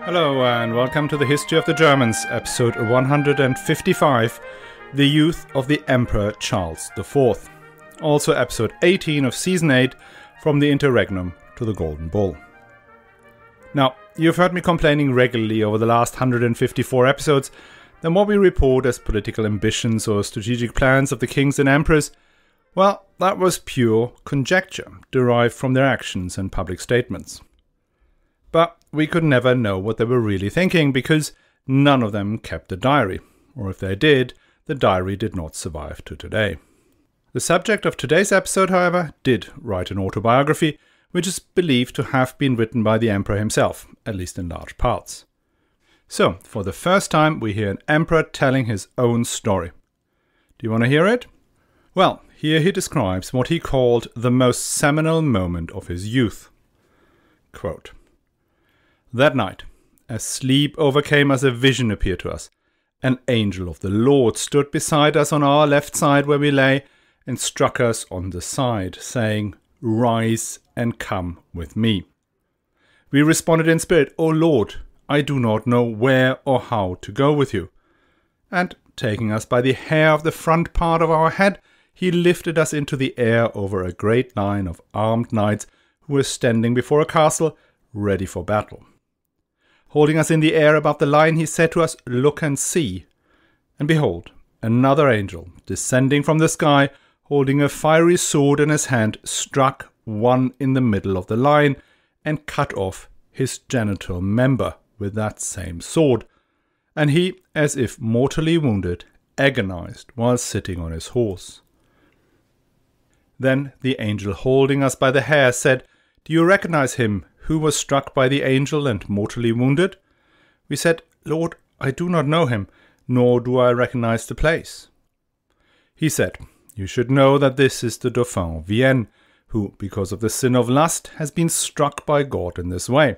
Hello and welcome to the History of the Germans, episode 155, The Youth of the Emperor Charles IV. Also episode 18 of season 8, From the Interregnum to the Golden Bull. Now, you've heard me complaining regularly over the last 154 episodes that what we report as political ambitions or strategic plans of the kings and emperors, well, that was pure conjecture, derived from their actions and public statements. But we could never know what they were really thinking because none of them kept a diary, or if they did, the diary did not survive to today. The subject of today's episode, however, did write an autobiography, which is believed to have been written by the emperor himself, at least in large parts. So, for the first time, we hear an emperor telling his own story. Do you want to hear it? Well, here he describes what he called the most seminal moment of his youth. Quote, "That night, as sleep overcame us, a vision appeared to us. An angel of the Lord stood beside us on our left side where we lay, and struck us on the side, saying, 'Rise and come with me.' We responded in spirit, 'O Lord, I do not know where or how to go with you.' And taking us by the hair of the front part of our head, he lifted us into the air over a great line of armed knights who were standing before a castle, ready for battle. Holding us in the air above the line, he said to us, 'Look and see.' And behold, another angel, descending from the sky, holding a fiery sword in his hand, struck one in the middle of the line and cut off his genital member with that same sword. And he, as if mortally wounded, agonized while sitting on his horse. Then the angel holding us by the hair said, 'Do you recognize him who was struck by the angel and mortally wounded?' We said, 'Lord, I do not know him, nor do I recognize the place.' He said, 'You should know that this is the Dauphin of Vienne, who, because of the sin of lust, has been struck by God in this way.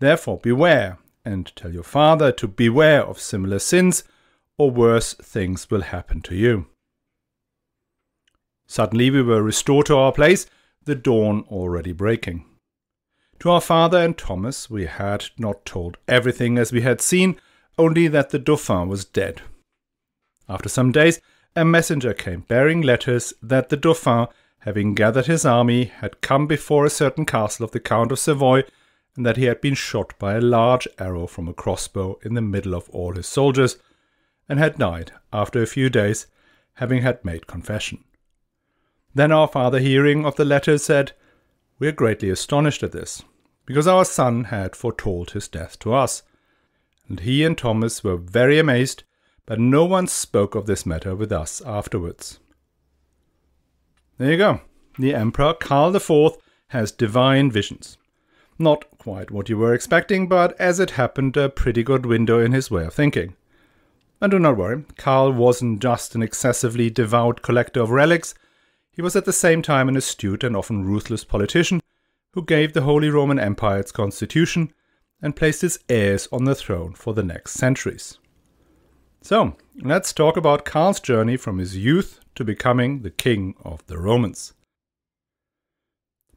Therefore beware, and tell your father to beware of similar sins, or worse things will happen to you.' Suddenly we were restored to our place, the dawn already breaking. To our father and Thomas we had not told everything as we had seen, only that the Dauphin was dead. After some days, a messenger came bearing letters that the Dauphin, having gathered his army, had come before a certain castle of the Count of Savoy, and that he had been shot by a large arrow from a crossbow in the middle of all his soldiers, and had died after a few days, having had made confession. Then our father, hearing of the letter, said, 'We are greatly astonished at this, because our son had foretold his death to us.' And he and Thomas were very amazed, but no one spoke of this matter with us afterwards." There you go. The Emperor Karl IV has divine visions. Not quite what you were expecting, but as it happened, a pretty good window in his way of thinking. And do not worry, Karl wasn't just an excessively devout collector of relics. He was at the same time an astute and often ruthless politician who gave the Holy Roman Empire its constitution and placed its heirs on the throne for the next centuries. So, let's talk about Karl's journey from his youth to becoming the king of the Romans.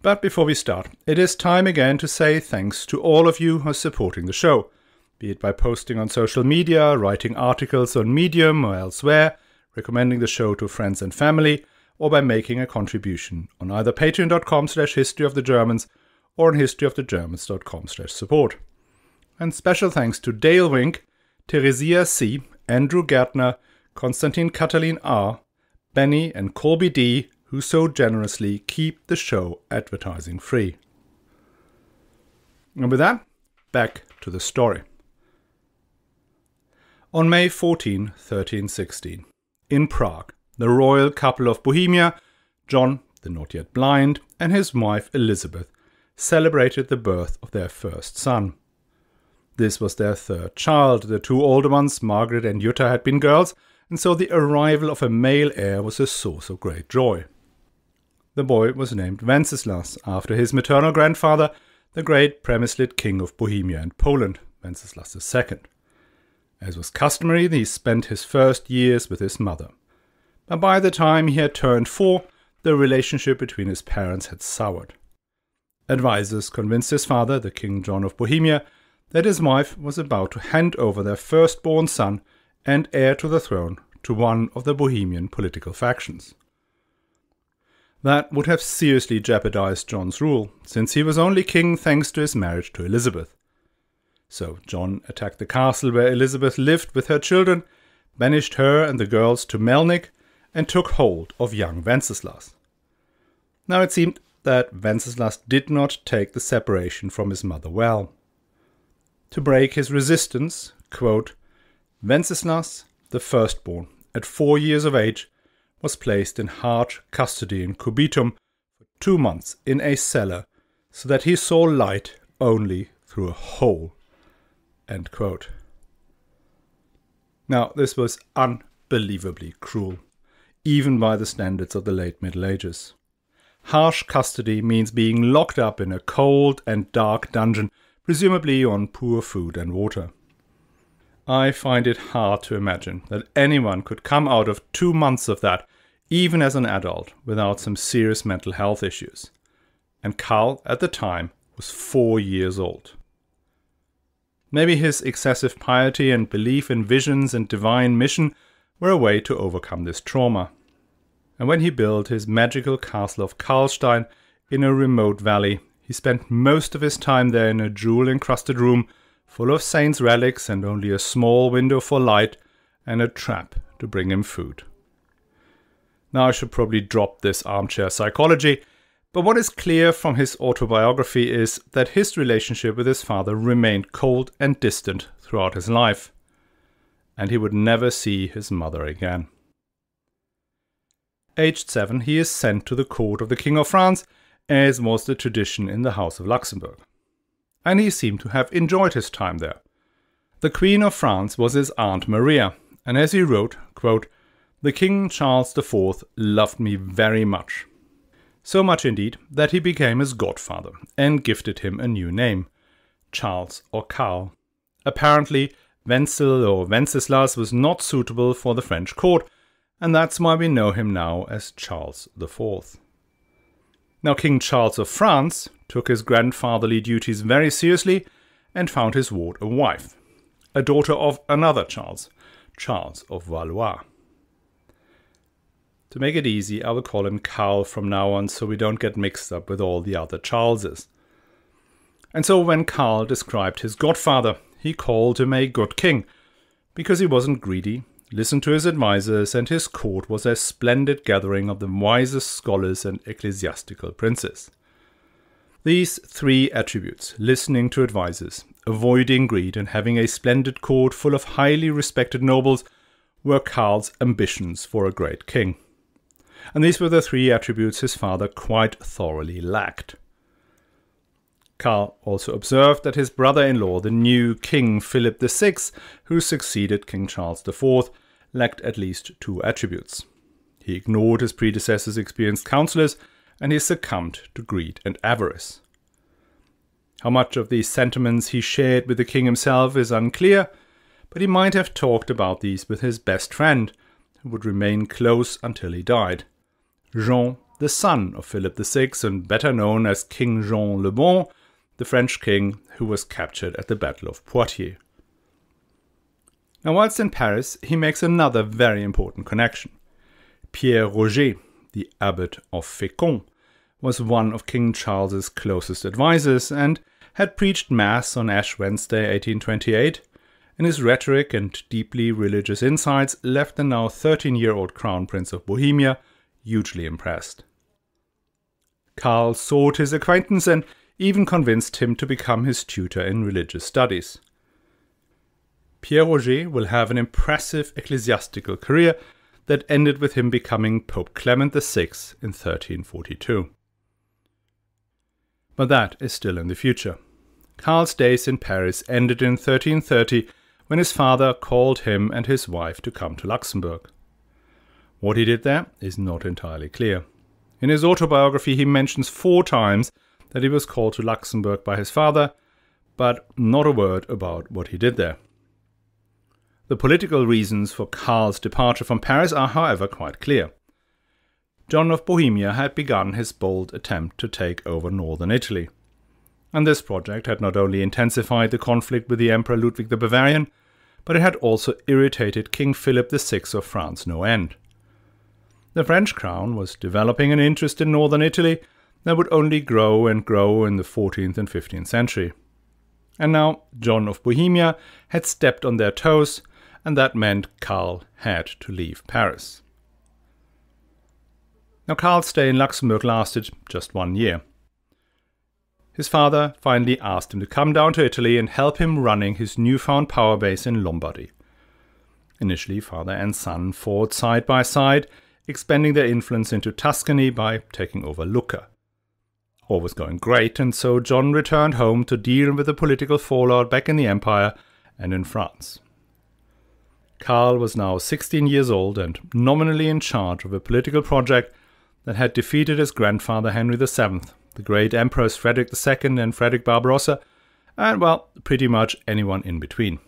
But before we start, it is time again to say thanks to all of you who are supporting the show, be it by posting on social media, writing articles on Medium or elsewhere, recommending the show to friends and family, or by making a contribution on either patreon.com/historyofthegermans or on historyofthegermans.com/support. And special thanks to Dale Wink, Theresia C., Andrew Gärtner, Konstantin Katalin R., Benny and Colby D., who so generously keep the show advertising free. And with that, back to the story. On May 14, 1316, in Prague, the royal couple of Bohemia, John, the not yet blind, and his wife Elizabeth, celebrated the birth of their first son. This was their third child. The two older ones, Margaret and Jutta, had been girls, and so the arrival of a male heir was a source of great joy. The boy was named Wenceslas, after his maternal grandfather, the great Przemysl king of Bohemia and Poland, Wenceslas II. As was customary, he spent his first years with his mother. But by the time he had turned 4, the relationship between his parents had soured. Advisors convinced his father, the King John of Bohemia, that his wife was about to hand over their firstborn son and heir to the throne to one of the Bohemian political factions. That would have seriously jeopardized John's rule, since he was only king thanks to his marriage to Elizabeth. So John attacked the castle where Elizabeth lived with her children, banished her and the girls to Melnik, and took hold of young Wenceslas. Now it seemed that Wenceslas did not take the separation from his mother well. To break his resistance, quote, Wenceslas, the firstborn, at 4 years of age, was placed in harsh custody in Cubitum for 2 months in a cellar, so that he saw light only through a hole. End quote. Now, this was unbelievably cruel, even by the standards of the late Middle Ages. Harsh custody means being locked up in a cold and dark dungeon, presumably on poor food and water. I find it hard to imagine that anyone could come out of 2 months of that, even as an adult, without some serious mental health issues. And Karl, at the time, was 4 years old. Maybe his excessive piety and belief in visions and divine mission were a way to overcome this trauma. And when he built his magical castle of Karlstein in a remote valley, he spent most of his time there in a jewel-encrusted room full of saints' relics and only a small window for light and a trap to bring him food. Now I should probably drop this armchair psychology, but what is clear from his autobiography is that his relationship with his father remained cold and distant throughout his life, and he would never see his mother again. Aged 7, he is sent to the court of the King of France, as was the tradition in the House of Luxembourg. And he seemed to have enjoyed his time there. The Queen of France was his Aunt Maria, and as he wrote, quote, "The King Charles IV loved me very much." So much indeed that he became his godfather and gifted him a new name, Charles or Karl. Apparently, Wenzel or Wenceslas was not suitable for the French court, and that's why we know him now as Charles IV. Now King Charles of France took his grandfatherly duties very seriously and found his ward a wife, a daughter of another Charles, Charles of Valois. To make it easy, I will call him Karl from now on so we don't get mixed up with all the other Charleses. And so when Karl described his godfather, he called him a good king, because he wasn't greedy, listened to his advisors, and his court was a splendid gathering of the wisest scholars and ecclesiastical princes. These 3 attributes, listening to advisors, avoiding greed, and having a splendid court full of highly respected nobles, were Karl's ambitions for a great king. And these were the 3 attributes his father quite thoroughly lacked. Karl also observed that his brother-in-law, the new King Philip VI, who succeeded King Charles IV, lacked at least 2 attributes. He ignored his predecessor's experienced counselors, and he succumbed to greed and avarice. How much of these sentiments he shared with the king himself is unclear, but he might have talked about these with his best friend, who would remain close until he died, Jean, the son of Philip VI, and better known as King Jean le Bon, the French king who was captured at the Battle of Poitiers. Now, whilst in Paris, he makes another very important connection. Pierre Roger, the abbot of Fécamp, was one of King Charles's closest advisors and had preached Mass on Ash Wednesday 1828, and his rhetoric and deeply religious insights left the now 13-year-old Crown Prince of Bohemia hugely impressed. Karl sought his acquaintance and even convinced him to become his tutor in religious studies. Pierre Roger will have an impressive ecclesiastical career that ended with him becoming Pope Clement VI in 1342. But that is still in the future. Karl's days in Paris ended in 1330 when his father called him and his wife to come to Luxembourg. What he did there is not entirely clear. In his autobiography he mentions 4 times that he was called to Luxembourg by his father, but not a word about what he did there. The political reasons for Karl's departure from Paris are, however, quite clear. John of Bohemia had begun his bold attempt to take over northern Italy. And this project had not only intensified the conflict with the Emperor Ludwig the Bavarian, but it had also irritated King Philip VI of France no end. The French crown was developing an interest in northern Italy that would only grow and grow in the 14th and 15th century. And now John of Bohemia had stepped on their toes, and that meant Karl had to leave Paris. Now Karl's stay in Luxembourg lasted just 1 year. His father finally asked him to come down to Italy and help him running his newfound power base in Lombardy. Initially, father and son fought side by side, expanding their influence into Tuscany by taking over Lucca. All was going great, and so John returned home to deal with the political fallout back in the Empire and in France. Karl was now 16 years old and nominally in charge of a political project that had defeated his grandfather Henry VII, the great emperors Frederick II and Frederick Barbarossa, and, well, pretty much anyone in between.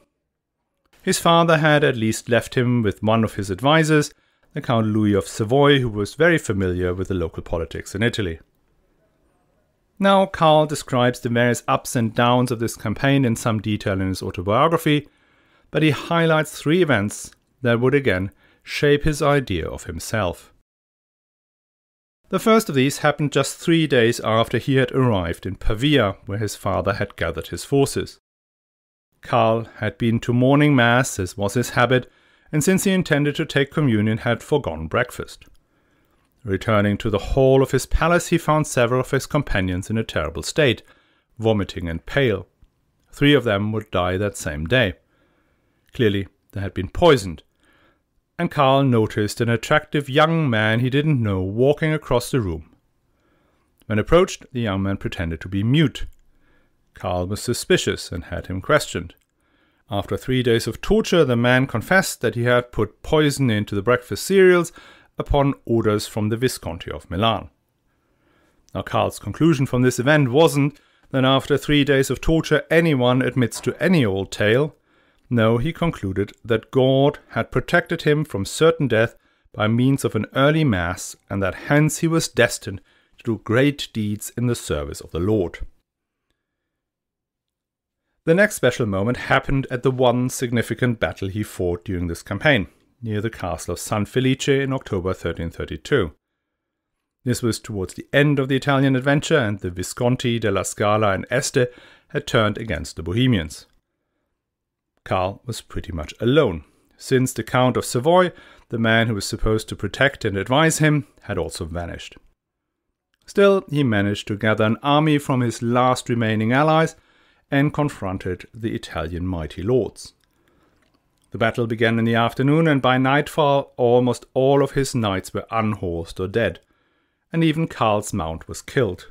His father had at least left him with one of his advisors, the Count Louis of Savoy, who was very familiar with the local politics in Italy. Now, Karl describes the various ups and downs of this campaign in some detail in his autobiography, but he highlights 3 events that would again shape his idea of himself. The first of these happened just 3 days after he had arrived in Pavia, where his father had gathered his forces. Karl had been to morning mass, as was his habit, and since he intended to take communion had forgone breakfast. Returning to the hall of his palace, he found several of his companions in a terrible state, vomiting and pale. 3 of them would die that same day. Clearly, they had been poisoned. And Karl noticed an attractive young man he didn't know walking across the room. When approached, the young man pretended to be mute. Karl was suspicious and had him questioned. After 3 days of torture, the man confessed that he had put poison into the breakfast cereals upon orders from the Visconti of Milan. Now, Karl's conclusion from this event wasn't that after 3 days of torture anyone admits to any old tale. No, he concluded that God had protected him from certain death by means of an early mass, and that hence he was destined to do great deeds in the service of the Lord. The next special moment happened at the one significant battle he fought during this campaign, near the castle of San Felice in October 1332. This was towards the end of the Italian adventure, and the Visconti della Scala and Este had turned against the Bohemians. Karl was pretty much alone, since the Count of Savoy, the man who was supposed to protect and advise him, had also vanished. Still, he managed to gather an army from his last remaining allies and confronted the Italian mighty lords. The battle began in the afternoon, and by nightfall almost all of his knights were unhorsed or dead, and even Karl's mount was killed.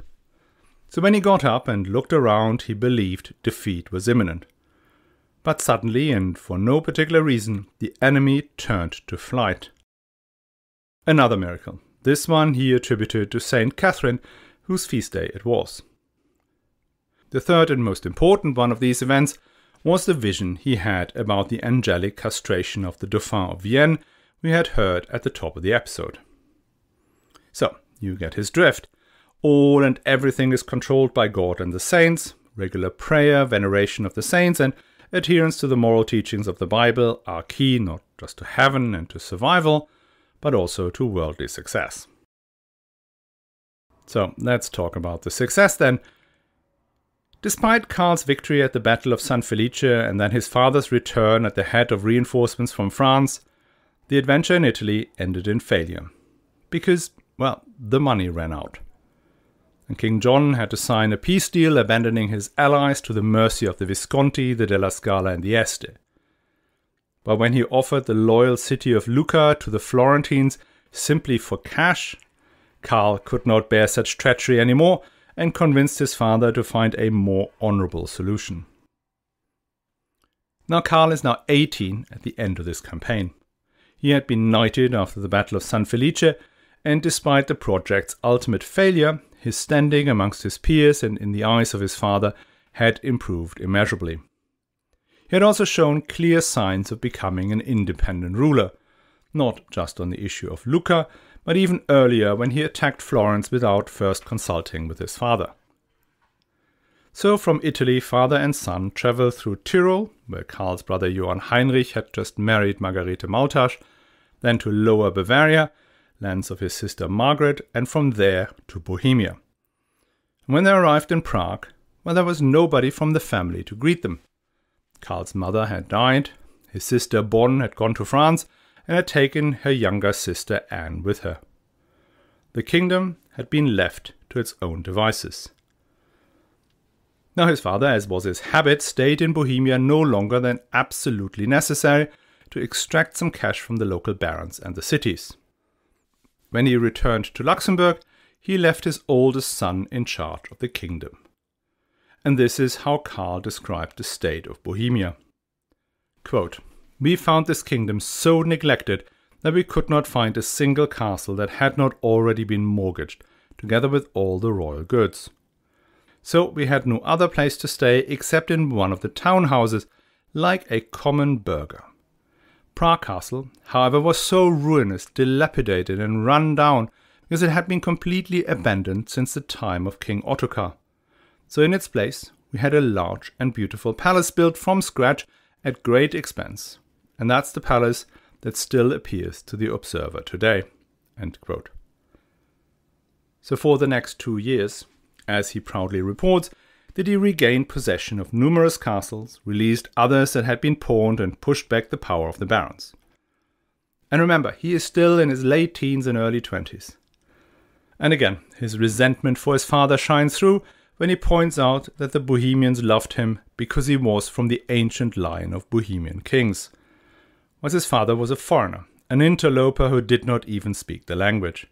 So when he got up and looked around, he believed defeat was imminent. But suddenly, and for no particular reason, the enemy turned to flight. Another miracle. This one he attributed to Saint Catherine, whose feast day it was. The third and most important one of these events was the vision he had about the angelic castration of the Dauphin of Vienne we had heard at the top of the episode. So, you get his drift. All and everything is controlled by God and the saints. Regular prayer, veneration of the saints, and adherence to the moral teachings of the Bible are key not just to heaven and to survival, but also to worldly success. So let's talk about the success then. Despite Karl's victory at the Battle of San Felice and then his father's return at the head of reinforcements from France, the adventure in Italy ended in failure. Because, well, the money ran out. And King John had to sign a peace deal abandoning his allies to the mercy of the Visconti, the Della Scala and the Este. But when he offered the loyal city of Lucca to the Florentines simply for cash, Karl could not bear such treachery anymore and convinced his father to find a more honorable solution. Now Karl is now 18 at the end of this campaign. He had been knighted after the Battle of San Felice, and despite the project's ultimate failure, his standing amongst his peers and in the eyes of his father had improved immeasurably. He had also shown clear signs of becoming an independent ruler, not just on the issue of Lucca, but even earlier when he attacked Florence without first consulting with his father. So from Italy, father and son travel through Tyrol, where Karl's brother Johann Heinrich had just married Margarete Maultasch, then to Lower Bavaria, lands of his sister Margaret, and from there to Bohemia. And when they arrived in Prague, well, there was nobody from the family to greet them. Karl's mother had died, his sister Bonne had gone to France, and had taken her younger sister Anne with her. The kingdom had been left to its own devices. Now his father, as was his habit, stayed in Bohemia no longer than absolutely necessary to extract some cash from the local barons and the cities. When he returned to Luxembourg, he left his oldest son in charge of the kingdom. And this is how Karl described the state of Bohemia. Quote, "We found this kingdom so neglected that we could not find a single castle that had not already been mortgaged, together with all the royal goods. So we had no other place to stay except in one of the town houses, like a common burgher. Prague Castle, however, was so ruinous, dilapidated and run down because it had been completely abandoned since the time of King Ottokar. So in its place, we had a large and beautiful palace built from scratch at great expense. And that's the palace that still appears to the observer today." End quote. So for the next 2 years, as he proudly reports, did he regain possession of numerous castles, released others that had been pawned, and pushed back the power of the barons. And remember, he is still in his late teens and early 20s. And again, his resentment for his father shines through when he points out that the Bohemians loved him because he was from the ancient line of Bohemian kings, whilst his father was a foreigner, an interloper who did not even speak the language.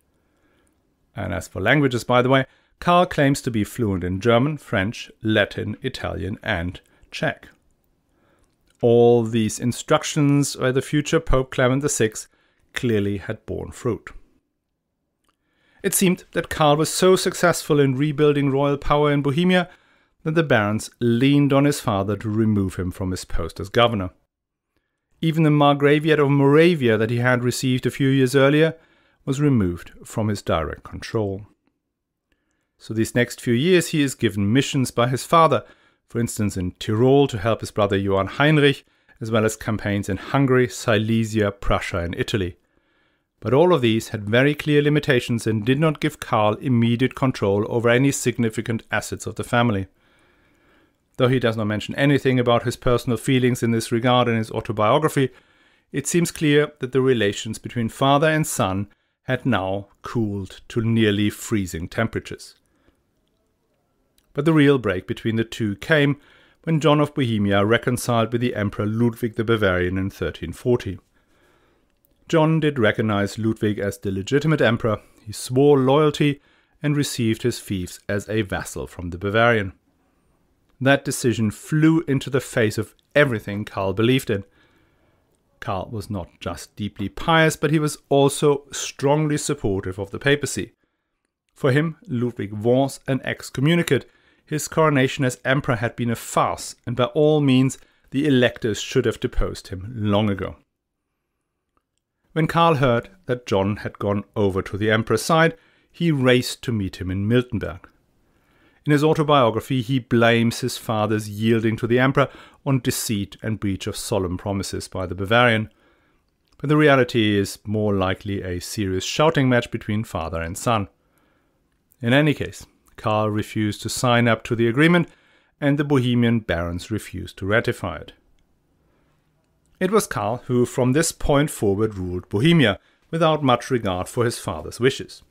And as for languages, by the way, Karl claims to be fluent in German, French, Latin, Italian, and Czech. All these instructions by the future Pope Clement VI clearly had borne fruit. It seemed that Karl was so successful in rebuilding royal power in Bohemia that the barons leaned on his father to remove him from his post as governor. Even the Margraviate of Moravia that he had received a few years earlier was removed from his direct control. So these next few years he is given missions by his father, for instance in Tyrol to help his brother Johann Heinrich, as well as campaigns in Hungary, Silesia, Prussia and Italy. But all of these had very clear limitations and did not give Karl immediate control over any significant assets of the family. Though he does not mention anything about his personal feelings in this regard in his autobiography, it seems clear that the relations between father and son had now cooled to nearly freezing temperatures. But the real break between the two came when John of Bohemia reconciled with the Emperor Ludwig the Bavarian in 1340. John did recognize Ludwig as the legitimate emperor, he swore loyalty, and received his fiefs as a vassal from the Bavarian. That decision flew into the face of everything Karl believed in. Karl was not just deeply pious, but he was also strongly supportive of the papacy. For him, Ludwig was an excommunicate. His coronation as emperor had been a farce, and by all means the electors should have deposed him long ago. When Karl heard that John had gone over to the emperor's side, he raced to meet him in Miltenberg. In his autobiography, he blames his father's yielding to the emperor on deceit and breach of solemn promises by the Bavarian. But the reality is more likely a serious shouting match between father and son. In any case, Karl refused to sign up to the agreement, and the Bohemian barons refused to ratify it. It was Karl who from this point forward ruled Bohemia, without much regard for his father's wishes.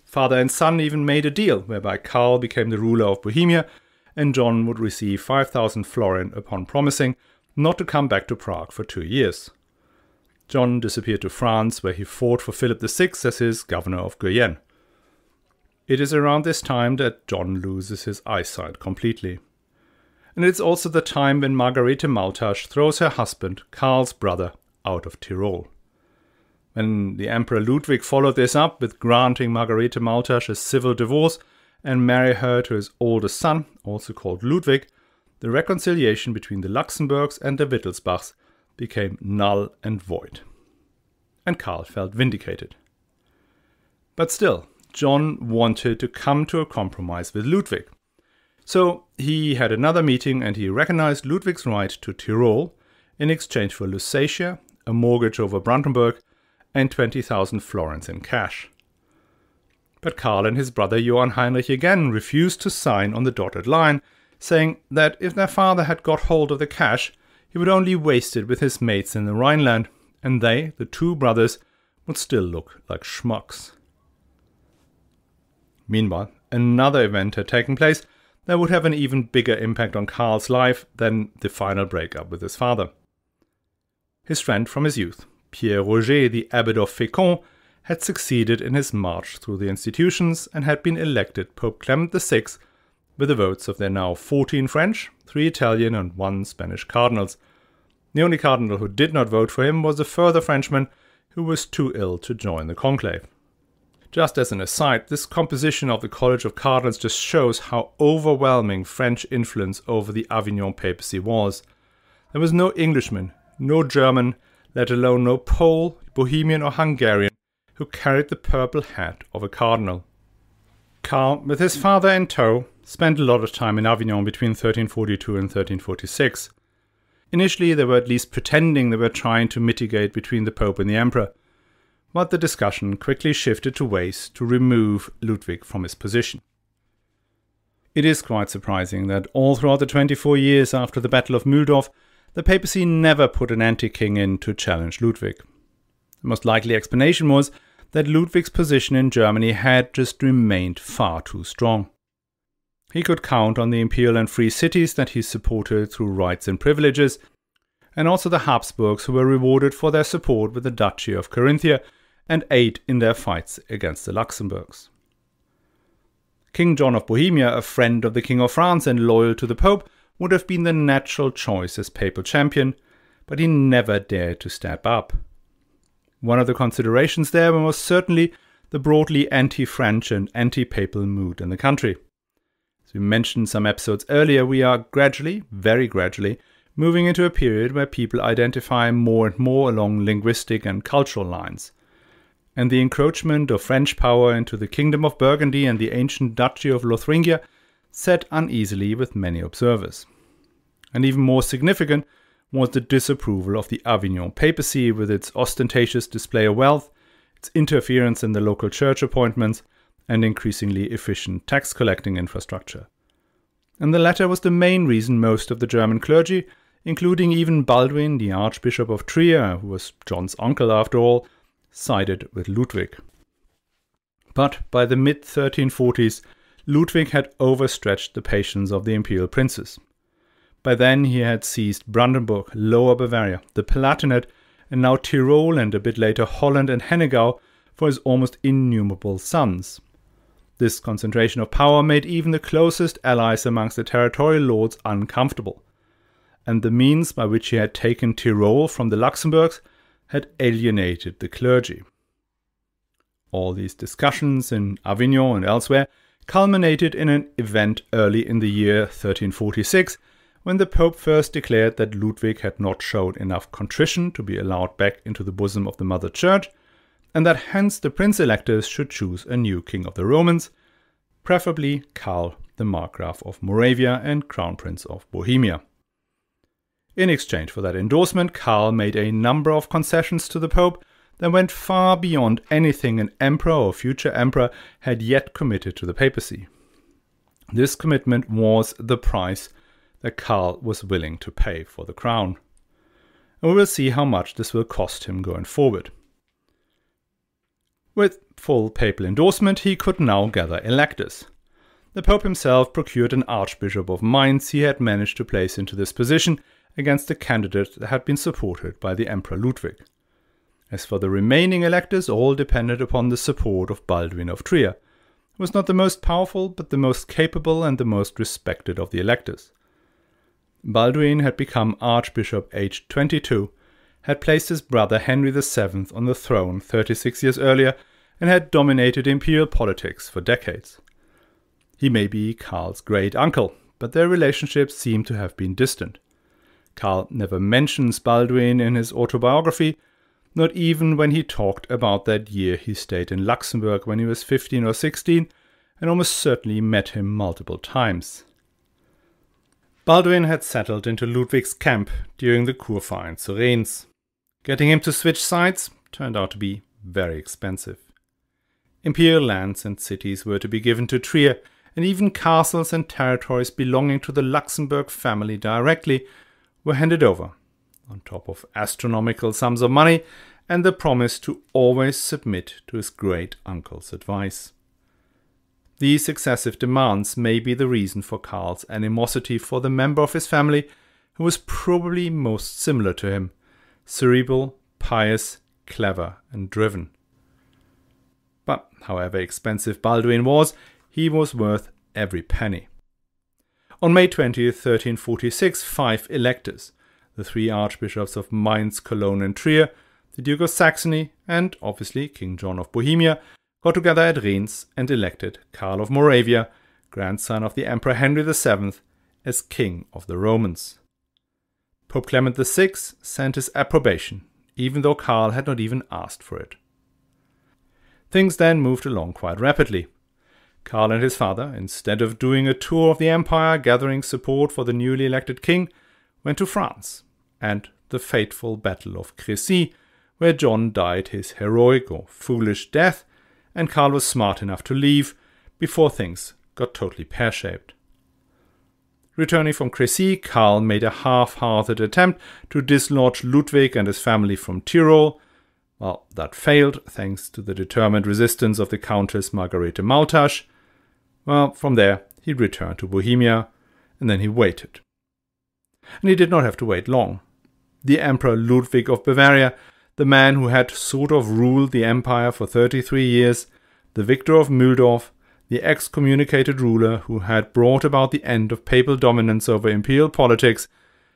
Father and son even made a deal whereby Karl became the ruler of Bohemia and John would receive 5,000 florin upon promising not to come back to Prague for 2 years. John disappeared to France, where he fought for Philip VI as his governor of Guyenne. It is around this time that John loses his eyesight completely. And it's also the time when Margarete Maultasch throws her husband, Karl's brother, out of Tyrol. When the Emperor Ludwig followed this up with granting Margarete Maultasch a civil divorce and marry her to his oldest son, also called Ludwig, the reconciliation between the Luxembourgs and the Wittelsbachs became null and void. And Karl felt vindicated. But still, John wanted to come to a compromise with Ludwig. So he had another meeting and he recognized Ludwig's right to Tyrol in exchange for Lusatia, a mortgage over Brandenburg, and 20,000 florins in cash. But Karl and his brother Johann Heinrich again refused to sign on the dotted line, saying that if their father had got hold of the cash, he would only waste it with his mates in the Rhineland, and they, the two brothers, would still look like schmucks. Meanwhile, another event had taken place that would have an even bigger impact on Karl's life than the final breakup with his father. His friend from his youth, Pierre Roger, the abbot of Fécamp, had succeeded in his march through the institutions and had been elected Pope Clement VI with the votes of their now 14 French, 3 Italian and 1 Spanish cardinals. The only cardinal who did not vote for him was a further Frenchman who was too ill to join the conclave. Just as an aside, this composition of the College of Cardinals just shows how overwhelming French influence over the Avignon papacy was. There was no Englishman, no German, let alone no Pole, Bohemian or Hungarian, who carried the purple hat of a cardinal. Karl, with his father in tow, spent a lot of time in Avignon between 1342 and 1346. Initially, they were at least pretending they were trying to mitigate between the Pope and the Emperor, but the discussion quickly shifted to ways to remove Ludwig from his position. It is quite surprising that all throughout the 24 years after the Battle of Mühldorf, the papacy never put an anti-king in to challenge Ludwig. The most likely explanation was that Ludwig's position in Germany had just remained far too strong. He could count on the imperial and free cities that he supported through rights and privileges, and also the Habsburgs, who were rewarded for their support with the Duchy of Carinthia and aid in their fights against the Luxembourgs. King John of Bohemia, a friend of the King of France and loyal to the Pope, would have been the natural choice as papal champion, but he never dared to step up. One of the considerations there was certainly the broadly anti-French and anti-papal mood in the country. As we mentioned some episodes earlier, we are gradually, very gradually, moving into a period where people identify more and more along linguistic and cultural lines. And the encroachment of French power into the Kingdom of Burgundy and the ancient Duchy of Lotharingia sat uneasily with many observers. And even more significant was the disapproval of the Avignon papacy with its ostentatious display of wealth, its interference in the local church appointments, and increasingly efficient tax-collecting infrastructure. And the latter was the main reason most of the German clergy, including even Baldwin, the Archbishop of Trier, who was John's uncle after all, sided with Ludwig. But by the mid-1340s, Ludwig had overstretched the patience of the imperial princes. By then he had seized Brandenburg, Lower Bavaria, the Palatinate, and now Tyrol and a bit later Holland and Hennegau for his almost innumerable sons. This concentration of power made even the closest allies amongst the territorial lords uncomfortable, and the means by which he had taken Tyrol from the Luxembourgs had alienated the clergy. All these discussions in Avignon and elsewhere culminated in an event early in the year 1346, when the Pope first declared that Ludwig had not shown enough contrition to be allowed back into the bosom of the Mother Church, and that hence the prince-electors should choose a new king of the Romans, preferably Karl, the Markgraf of Moravia and Crown Prince of Bohemia. In exchange for that endorsement, Karl made a number of concessions to the Pope that went far beyond anything an emperor or future emperor had yet committed to the papacy. This commitment was the price that Karl was willing to pay for the crown. And we will see how much this will cost him going forward. With full papal endorsement, he could now gather electors. The Pope himself procured an Archbishop of Mainz he had managed to place into this position against a candidate that had been supported by the Emperor Ludwig. As for the remaining electors, all depended upon the support of Baldwin of Trier, who was not the most powerful but the most capable and the most respected of the electors. Baldwin had become Archbishop aged 22, had placed his brother Henry VII on the throne 36 years earlier, and had dominated imperial politics for decades. He may be Karl's great-uncle, but their relationship seemed to have been distant. Karl never mentions Baldwin in his autobiography, not even when he talked about that year he stayed in Luxembourg when he was 15 or 16, and almost certainly met him multiple times. Balduin had settled into Ludwig's camp during the Kurfein in Surenes. Getting him to switch sides turned out to be very expensive. Imperial lands and cities were to be given to Trier, and even castles and territories belonging to the Luxembourg family directly were handed over, on top of astronomical sums of money and the promise to always submit to his great-uncle's advice. These excessive demands may be the reason for Karl's animosity for the member of his family who was probably most similar to him: cerebral, pious, clever and driven. But however expensive Balduin was, he was worth every penny. On May 20th, 1346, 5 electors, the 3 archbishops of Mainz, Cologne and Trier, the Duke of Saxony and, obviously, King John of Bohemia, got together at Reims and elected Karl of Moravia, grandson of the Emperor Henry VII, as King of the Romans. Pope Clement VI sent his approbation, even though Karl had not even asked for it. Things then moved along quite rapidly. Karl and his father, instead of doing a tour of the empire gathering support for the newly elected king, went to France and the fateful Battle of Crécy, where John died his heroic or foolish death, and Karl was smart enough to leave before things got totally pear-shaped. Returning from Crécy, Karl made a half-hearted attempt to dislodge Ludwig and his family from Tyrol. Well, that failed, thanks to the determined resistance of the Countess Margarete Maltasch. Well, from there, he returned to Bohemia, and then he waited. And he did not have to wait long. The Emperor Ludwig of Bavaria, the man who had sort of ruled the empire for 33 years, the victor of Mühldorf, the excommunicated ruler who had brought about the end of papal dominance over imperial politics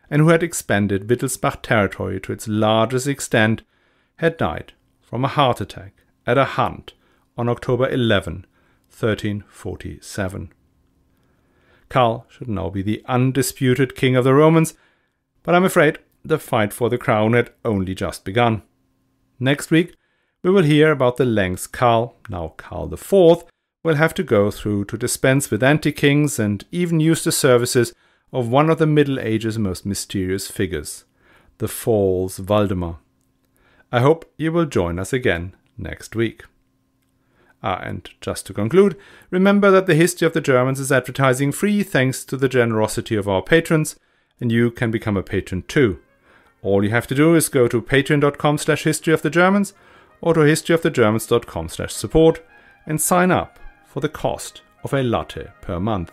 and who had expanded Wittelsbach territory to its largest extent, had died from a heart attack at a hunt on October 11, 1347. Karl should now be the undisputed king of the Romans, but I'm afraid the fight for the crown had only just begun. Next week, we will hear about the lengths Karl, now Karl IV, will have to go through to dispense with anti-kings and even use the services of one of the Middle Ages' most mysterious figures, the false Waldemar. I hope you will join us again next week. And just to conclude, remember that the History of the Germans is advertising free thanks to the generosity of our patrons, and you can become a patron too. All you have to do is go to patreon.com/historyofthegermans or to historyofthegermans.com/support and sign up for the cost of a latte per month.